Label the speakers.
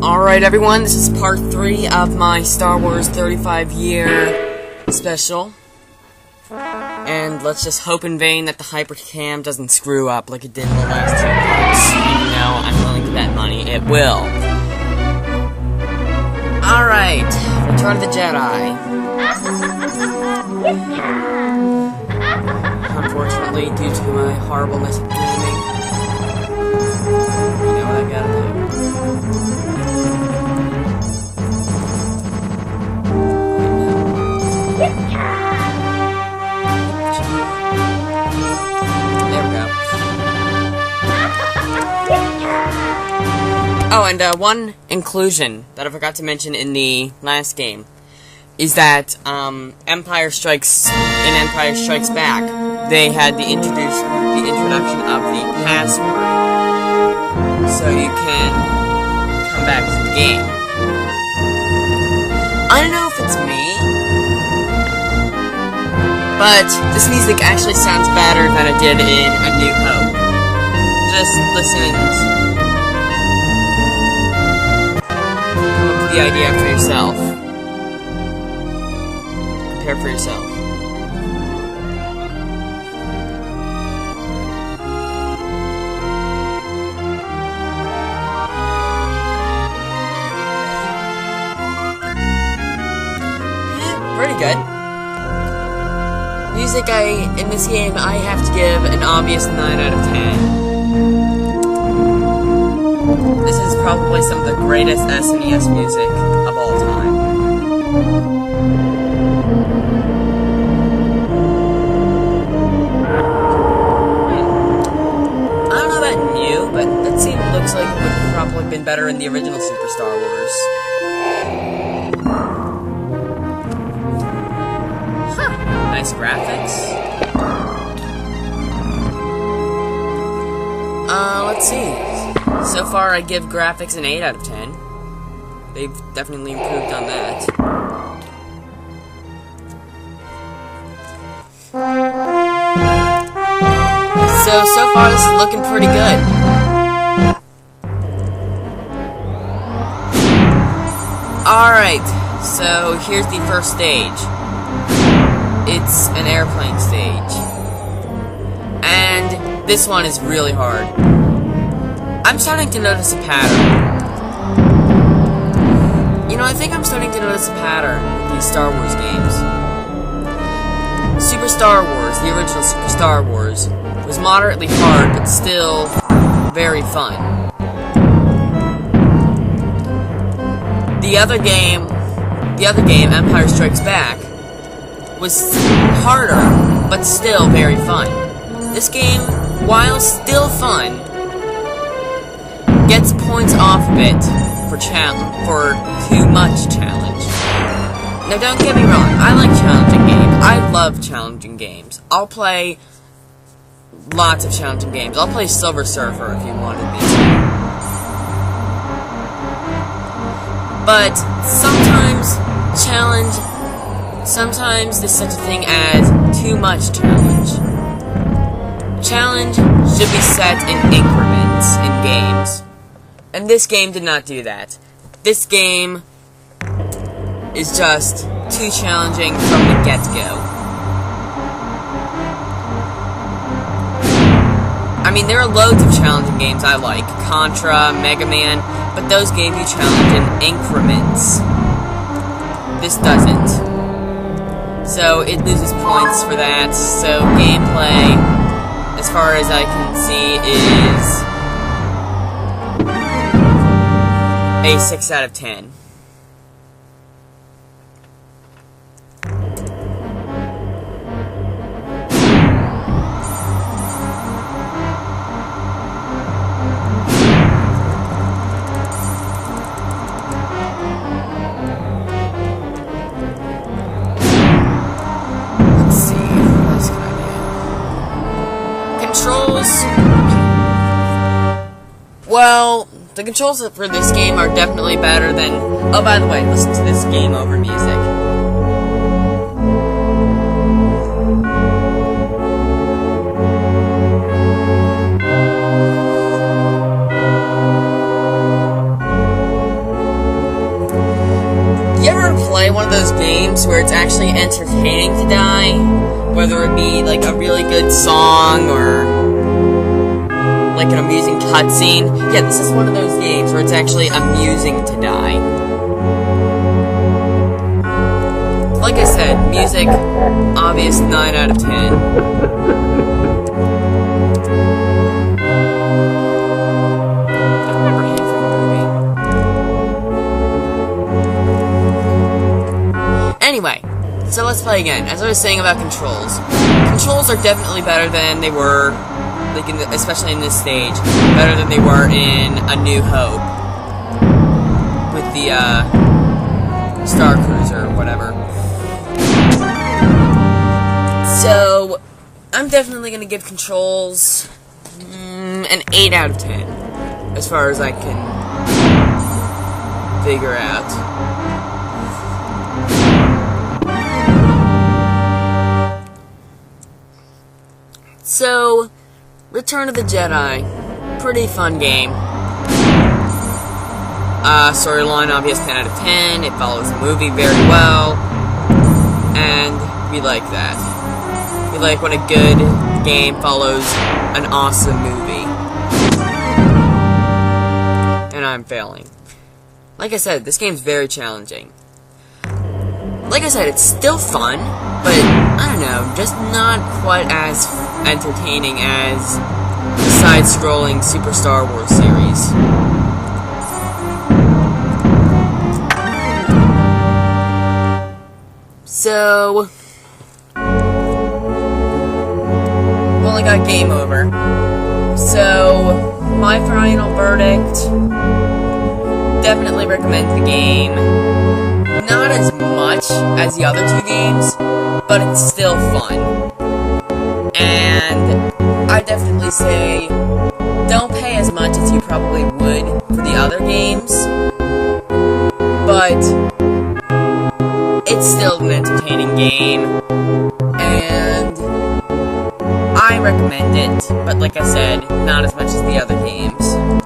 Speaker 1: Alright everyone, this is part 3 of my Star Wars 35-year special. And let's just hope in vain that the hypercam doesn't screw up like it did in the last 2 parts. Even though I'm willing to bet money, it will. Alright, Return of the Jedi. Unfortunately, due to my horribleness of gaming, you know what I gotta do. Oh, and one inclusion that I forgot to mention in the last game is that Empire Strikes Back, they had the introduction of the password, so you can come back to the game. I don't know if it's me, but this music actually sounds better than it did in A New Hope. Just listen to the idea for yourself. Compare for yourself. Pretty good. Music in this game, I have to give an obvious 9 out of 10. This is probably some of the greatest SNES music of all time. I don't know about new, but that scene looks like it would have probably been better in the original Super Star Wars. Nice graphics. Let's see. So far, I give graphics an 8 out of 10. They've definitely improved on that. So far, this is looking pretty good. Alright, so here's the first stage. It's an airplane stage. And this one is really hard. I'm starting to notice a pattern. You know, I think I'm starting to notice a pattern with these Star Wars games. Super Star Wars, the original Super Star Wars, was moderately hard, but still very fun. The other game, Empire Strikes Back, was harder, but still very fun. This game, while still fun, gets points off of it for too much challenge. Now don't get me wrong, I like challenging games. I love challenging games. I'll play lots of challenging games. I'll play Silver Surfer if you wanted me to. But sometimes there's such a thing as too much challenge. Challenge should be set in increments in games. And this game did not do that. This game is just too challenging from the get-go. I mean, there are loads of challenging games I like. Contra, Mega Man, but those gave you challenge in increments. This doesn't. So it loses points for that. So gameplay, as far as I can see, is a 6 out of 10. Well, the controls for this game are definitely better than... Oh, by the way, listen to this game over music. games where it's actually entertaining to die, whether it be like a really good song or like an amusing cutscene. Yeah, this is one of those games where it's actually amusing to die. Like I said, music, obvious 9 out of 10. Anyway, so let's play again. As I was saying about controls, controls are definitely better than they were, like especially in this stage, better than they were in A New Hope with the Star Cruiser or whatever. So I'm definitely gonna give controls an 8 out of 10, as far as I can figure out. So, Return of the Jedi, pretty fun game. Storyline, obvious 10 out of 10, it follows the movie very well, and we like that. We like when a good game follows an awesome movie. And I'm failing. Like I said, this game's very challenging. Like I said, it's still fun, but, I don't know, just not quite as entertaining as the side-scrolling Super Star Wars series. So, we've only got game over. So, my final verdict, definitely recommend the game. Not as much as the other two games, but it's still fun. And I definitely say, don't pay as much as you probably would for the other games, but it's still an entertaining game, and I recommend it, but like I said, not as much as the other games.